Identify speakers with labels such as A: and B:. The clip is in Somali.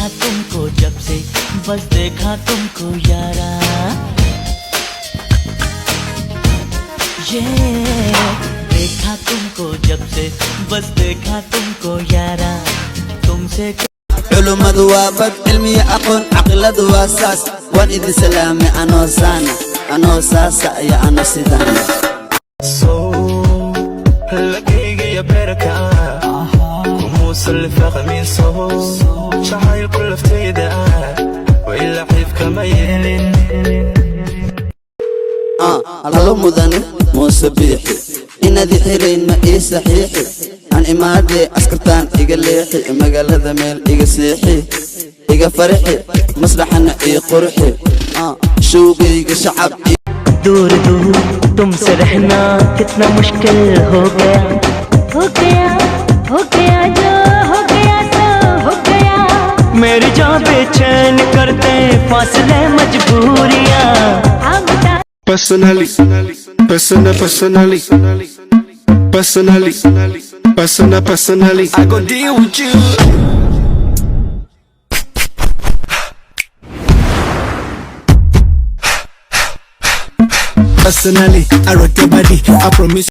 A: देखा तुमको जब से बस देखा तुमको यारा ये देखा तुमको जब से बस देखा तुमको यारा तुमसे
B: علومadu waa bad cilmiya aqoon caqiladu waa saas waan idin salaamay anoo saasa iyo anoo sidaan
C: لقيقي يا بركة وموصل فخمي صوت شحايل كل فتيدة وإلا حيف كما يلين
B: هلو مدني موسى بيحي inadi xirayn ma ii saxiixi aan imaadee askartaan iga leexi magaalada meel iga seexi iga farxi maslaxana ii qurxi showgayga shacab
A: दूर दूर तुमसे रहना कितना मुश्किल हो गया जो हो गया सो हो गया मेरी जान बेचैन करते फासले मजबूरियां
D: Personally,
C: I go deal with you.
D: personally, I rock your body. I promise.